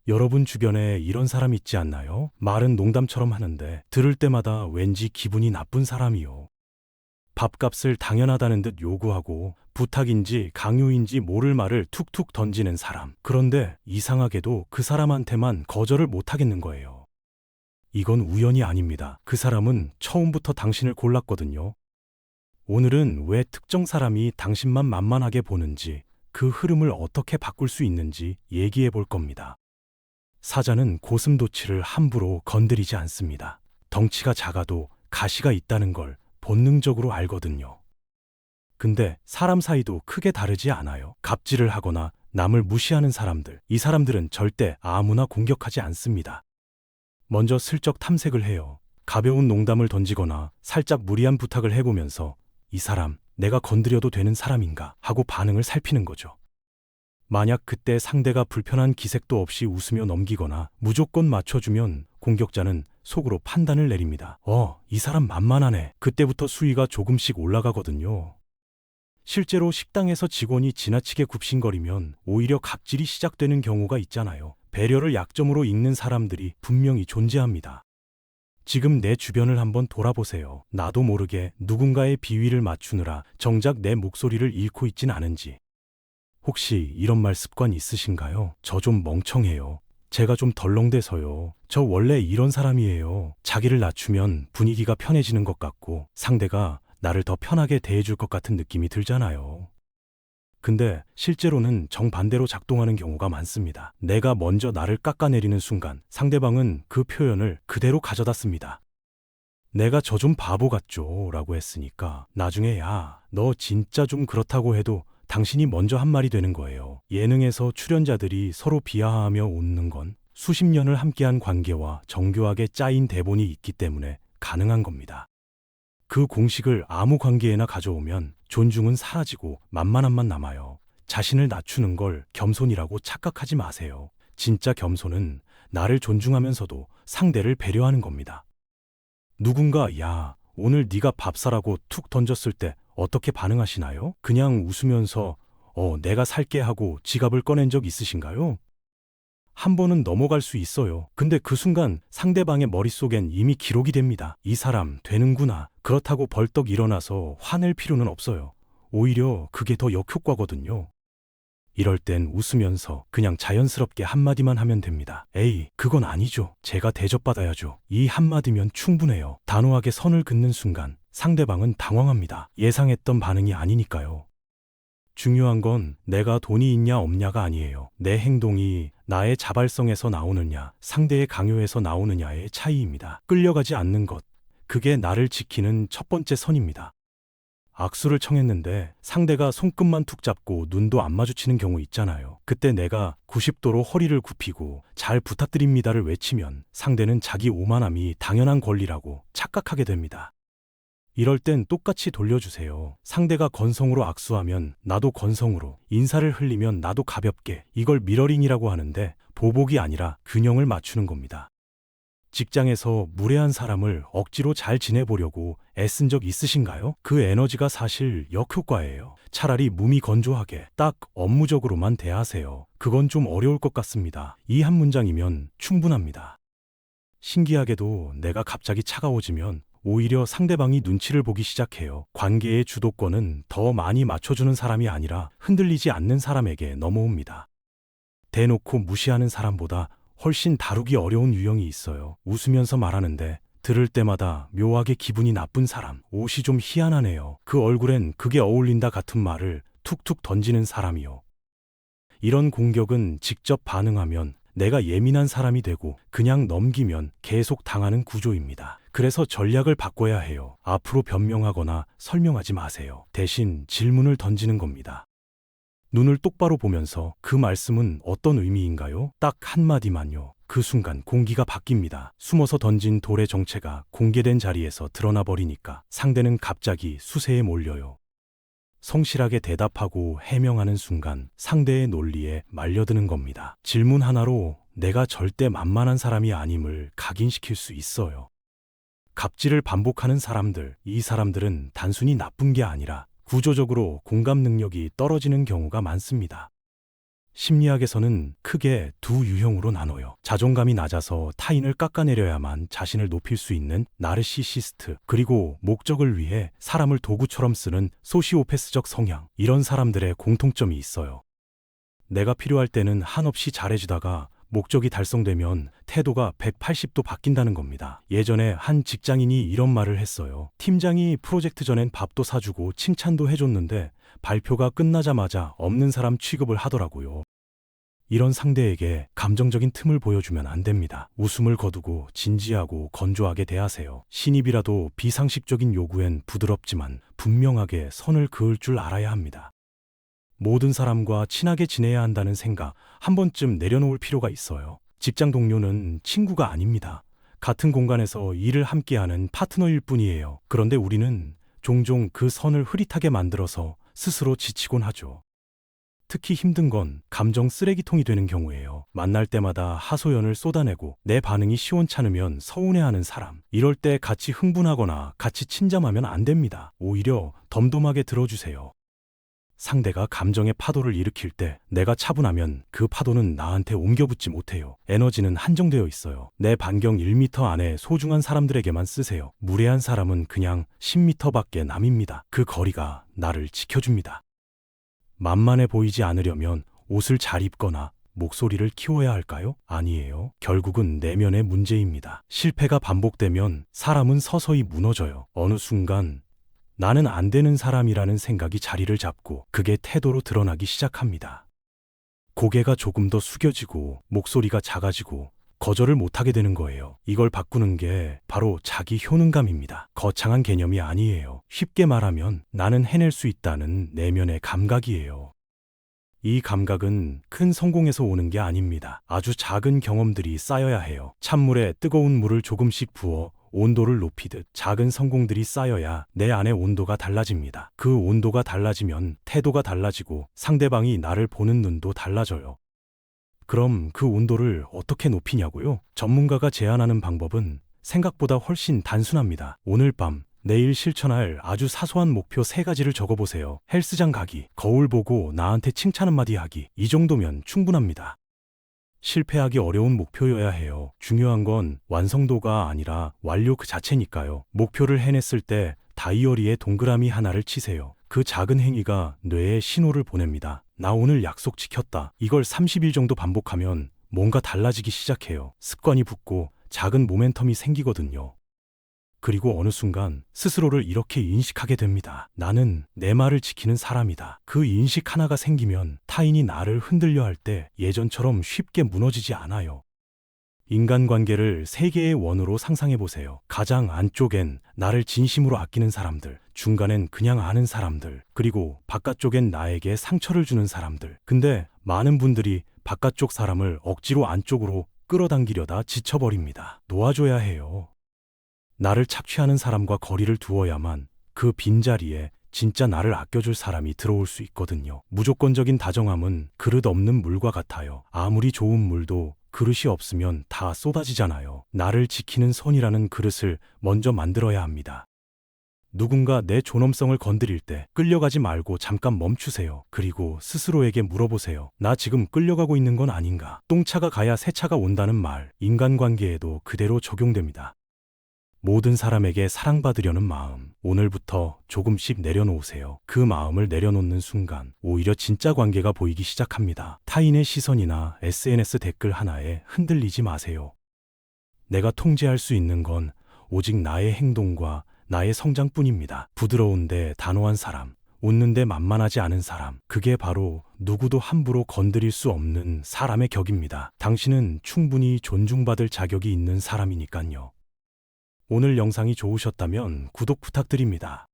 여러분 주변에 이런 사람 있지 않나요? 말은 농담처럼 하는데 들을 때마다 왠지 기분이 나쁜 사람이요. 밥값을 당연하다는 듯 요구하고 부탁인지 강요인지 모를 말을 툭툭 던지는 사람. 그런데 이상하게도 그 사람한테만 거절을 못하겠는 거예요. 이건 우연이 아닙니다. 그 사람은 처음부터 당신을 골랐거든요. 오늘은 왜 특정 사람이 당신만 만만하게 보는지, 그 흐름을 어떻게 바꿀 수 있는지 얘기해 볼 겁니다. 사자는 고슴도치를 함부로 건드리지 않습니다. 덩치가 작아도 가시가 있다는 걸 본능적으로 알거든요. 근데 사람 사이도 크게 다르지 않아요. 갑질을 하거나 남을 무시하는 사람들, 이 사람들은 절대 아무나 공격하지 않습니다. 먼저 슬쩍 탐색을 해요. 가벼운 농담을 던지거나 살짝 무리한 부탁을 해보면서 이 사람 내가 건드려도 되는 사람인가 하고 반응을 살피는 거죠. 만약 그때 상대가 불편한 기색도 없이 웃으며 넘기거나 무조건 맞춰주면 공격자는 속으로 판단을 내립니다. 이 사람 만만하네. 그때부터 수위가 조금씩 올라가거든요. 실제로 식당에서 직원이 지나치게 굽신거리면 오히려 갑질이 시작되는 경우가 있잖아요. 배려를 약점으로 읽는 사람들이 분명히 존재합니다. 지금 내 주변을 한번 돌아보세요. 나도 모르게 누군가의 비위를 맞추느라 정작 내 목소리를 잃고 있진 않은지. 혹시 이런 말 습관 있으신가요? 저 좀 멍청해요. 제가 좀 덜렁대서요. 저 원래 이런 사람이에요. 자기를 낮추면 분위기가 편해지는 것 같고 상대가 나를 더 편하게 대해줄 것 같은 느낌이 들잖아요. 근데 실제로는 정반대로 작동하는 경우가 많습니다. 내가 먼저 나를 깎아내리는 순간 상대방은 그 표현을 그대로 가져다 씁니다. 내가 저 좀 바보 같죠? 라고 했으니까 나중에 야, 너 진짜 좀 그렇다고 해도 당신이 먼저 한 말이 되는 거예요. 예능에서 출연자들이 서로 비하하며 웃는 건 수십 년을 함께한 관계와 정교하게 짜인 대본이 있기 때문에 가능한 겁니다. 그 공식을 아무 관계에나 가져오면 존중은 사라지고 만만함만 남아요. 자신을 낮추는 걸 겸손이라고 착각하지 마세요. 진짜 겸손은 나를 존중하면서도 상대를 배려하는 겁니다. 누군가 야, 오늘 네가 밥 사라고 툭 던졌을 때 어떻게 반응하시나요? 그냥 웃으면서 내가 살게 하고 지갑을 꺼낸 적 있으신가요? 한 번은 넘어갈 수 있어요. 근데 그 순간 상대방의 머릿속엔 이미 기록이 됩니다. 이 사람 되는구나. 그렇다고 벌떡 일어나서 화낼 필요는 없어요. 오히려 그게 더 역효과거든요. 이럴 땐 웃으면서 그냥 자연스럽게 한마디만 하면 됩니다. 에이, 그건 아니죠. 제가 대접받아야죠. 이 한마디면 충분해요. 단호하게 선을 긋는 순간 상대방은 당황합니다. 예상했던 반응이 아니니까요. 중요한 건 내가 돈이 있냐 없냐가 아니에요. 내 행동이 나의 자발성에서 나오느냐, 상대의 강요에서 나오느냐의 차이입니다. 끌려가지 않는 것, 그게 나를 지키는 첫 번째 선입니다. 악수를 청했는데 상대가 손끝만 툭 잡고 눈도 안 마주치는 경우 있잖아요. 그때 내가 90도로 허리를 굽히고 잘 부탁드립니다를 외치면 상대는 자기 오만함이 당연한 권리라고 착각하게 됩니다. 이럴 땐 똑같이 돌려주세요. 상대가 건성으로 악수하면 나도 건성으로, 인사를 흘리면 나도 가볍게. 이걸 미러링이라고 하는데 보복이 아니라 균형을 맞추는 겁니다. 직장에서 무례한 사람을 억지로 잘 지내보려고 애쓴 적 있으신가요? 그 에너지가 사실 역효과예요. 차라리 몸이 건조하게 딱 업무적으로만 대하세요. 그건 좀 어려울 것 같습니다. 이 한 문장이면 충분합니다. 신기하게도 내가 갑자기 차가워지면 오히려 상대방이 눈치를 보기 시작해요. 관계의 주도권은 더 많이 맞춰주는 사람이 아니라 흔들리지 않는 사람에게 넘어옵니다. 대놓고 무시하는 사람보다 훨씬 다루기 어려운 유형이 있어요. 웃으면서 말하는데 들을 때마다 묘하게 기분이 나쁜 사람. 옷이 좀 희한하네요. 그 얼굴엔 그게 어울린다 같은 말을 툭툭 던지는 사람이요. 이런 공격은 직접 반응하면 내가 예민한 사람이 되고 그냥 넘기면 계속 당하는 구조입니다. 그래서 전략을 바꿔야 해요. 앞으로 변명하거나 설명하지 마세요. 대신 질문을 던지는 겁니다. 눈을 똑바로 보면서 그 말씀은 어떤 의미인가요? 딱 한마디만요. 그 순간 공기가 바뀝니다. 숨어서 던진 돌의 정체가 공개된 자리에서 드러나 버리니까 상대는 갑자기 수세에 몰려요. 성실하게 대답하고 해명하는 순간 상대의 논리에 말려드는 겁니다. 질문 하나로 내가 절대 만만한 사람이 아님을 각인시킬 수 있어요. 갑질을 반복하는 사람들, 이 사람들은 단순히 나쁜 게 아니라 구조적으로 공감 능력이 떨어지는 경우가 많습니다. 심리학에서는 크게 두 유형으로 나눠요. 자존감이 낮아서 타인을 깎아내려야만 자신을 높일 수 있는 나르시시스트, 그리고 목적을 위해 사람을 도구처럼 쓰는 소시오패스적 성향. 이런 사람들의 공통점이 있어요. 내가 필요할 때는 한없이 잘해주다가 목적이 달성되면 태도가 180도 바뀐다는 겁니다. 예전에 한 직장인이 이런 말을 했어요. 팀장이 프로젝트 전엔 밥도 사주고 칭찬도 해줬는데 발표가 끝나자마자 없는 사람 취급을 하더라고요. 이런 상대에게 감정적인 틈을 보여주면 안 됩니다. 웃음을 거두고 진지하고 건조하게 대하세요. 신입이라도 비상식적인 요구엔 부드럽지만 분명하게 선을 그을 줄 알아야 합니다. 모든 사람과 친하게 지내야 한다는 생각 한 번쯤 내려놓을 필요가 있어요. 직장 동료는 친구가 아닙니다. 같은 공간에서 일을 함께하는 파트너일 뿐이에요. 그런데 우리는 종종 그 선을 흐릿하게 만들어서 스스로 지치곤 하죠. 특히 힘든 건 감정 쓰레기통이 되는 경우예요. 만날 때마다 하소연을 쏟아내고 내 반응이 시원찮으면 서운해하는 사람. 이럴 때 같이 흥분하거나 같이 침잠하면 안 됩니다. 오히려 덤덤하게 들어주세요. 상대가 감정의 파도를 일으킬 때 내가 차분하면 그 파도는 나한테 옮겨붙지 못해요. 에너지는 한정되어 있어요. 내 반경 1m 안에 소중한 사람들에게만 쓰세요. 무례한 사람은 그냥 10m 밖에 남입니다. 그 거리가 나를 지켜줍니다. 만만해 보이지 않으려면 옷을 잘 입거나 목소리를 키워야 할까요? 아니에요. 결국은 내면의 문제입니다. 실패가 반복되면 사람은 서서히 무너져요. 어느 순간 나는 안 되는 사람이라는 생각이 자리를 잡고 그게 태도로 드러나기 시작합니다. 고개가 조금 더 숙여지고 목소리가 작아지고 거절을 못하게 되는 거예요. 이걸 바꾸는 게 바로 자기 효능감입니다. 거창한 개념이 아니에요. 쉽게 말하면 나는 해낼 수 있다는 내면의 감각이에요. 이 감각은 큰 성공에서 오는 게 아닙니다. 아주 작은 경험들이 쌓여야 해요. 찬물에 뜨거운 물을 조금씩 부어 온도를 높이듯 작은 성공들이 쌓여야 내 안의 온도가 달라집니다. 그 온도가 달라지면 태도가 달라지고 상대방이 나를 보는 눈도 달라져요. 그럼 그 온도를 어떻게 높이냐고요? 전문가가 제안하는 방법은 생각보다 훨씬 단순합니다. 오늘 밤, 내일 실천할 아주 사소한 목표 3가지를 적어보세요. 헬스장 가기, 거울 보고 나한테 칭찬 한마디 하기. 이 정도면 충분합니다. 실패하기 어려운 목표여야 해요. 중요한 건 완성도가 아니라 완료 그 자체니까요. 목표를 해냈을 때 다이어리에 동그라미 하나를 치세요. 그 작은 행위가 뇌에 신호를 보냅니다. 나 오늘 약속 지켰다. 이걸 30일 정도 반복하면 뭔가 달라지기 시작해요. 습관이 붙고 작은 모멘텀이 생기거든요. 그리고 어느 순간 스스로를 이렇게 인식하게 됩니다. 나는 내 말을 지키는 사람이다. 그 인식 하나가 생기면 타인이 나를 흔들려 할 때 예전처럼 쉽게 무너지지 않아요. 인간관계를 3개의 원으로 상상해 보세요. 가장 안쪽엔 나를 진심으로 아끼는 사람들, 중간엔 그냥 아는 사람들, 그리고 바깥쪽엔 나에게 상처를 주는 사람들. 근데 많은 분들이 바깥쪽 사람을 억지로 안쪽으로 끌어당기려다 지쳐버립니다. 놓아줘야 해요. 나를 착취하는 사람과 거리를 두어야만 그 빈자리에 진짜 나를 아껴줄 사람이 들어올 수 있거든요. 무조건적인 다정함은 그릇 없는 물과 같아요. 아무리 좋은 물도 그릇이 없으면 다 쏟아지잖아요. 나를 지키는 선이라는 그릇을 먼저 만들어야 합니다. 누군가 내 존엄성을 건드릴 때 끌려가지 말고 잠깐 멈추세요. 그리고 스스로에게 물어보세요. 나 지금 끌려가고 있는 건 아닌가? 똥차가 가야 새차가 온다는 말, 인간관계에도 그대로 적용됩니다. 모든 사람에게 사랑받으려는 마음, 오늘부터 조금씩 내려놓으세요. 그 마음을 내려놓는 순간 오히려 진짜 관계가 보이기 시작합니다. 타인의 시선이나 SNS 댓글 하나에 흔들리지 마세요. 내가 통제할 수 있는 건 오직 나의 행동과 나의 성장뿐입니다. 부드러운데 단호한 사람, 웃는데 만만하지 않은 사람, 그게 바로 누구도 함부로 건드릴 수 없는 사람의 격입니다. 당신은 충분히 존중받을 자격이 있는 사람이니까요. 오늘 영상이 좋으셨다면 구독 부탁드립니다.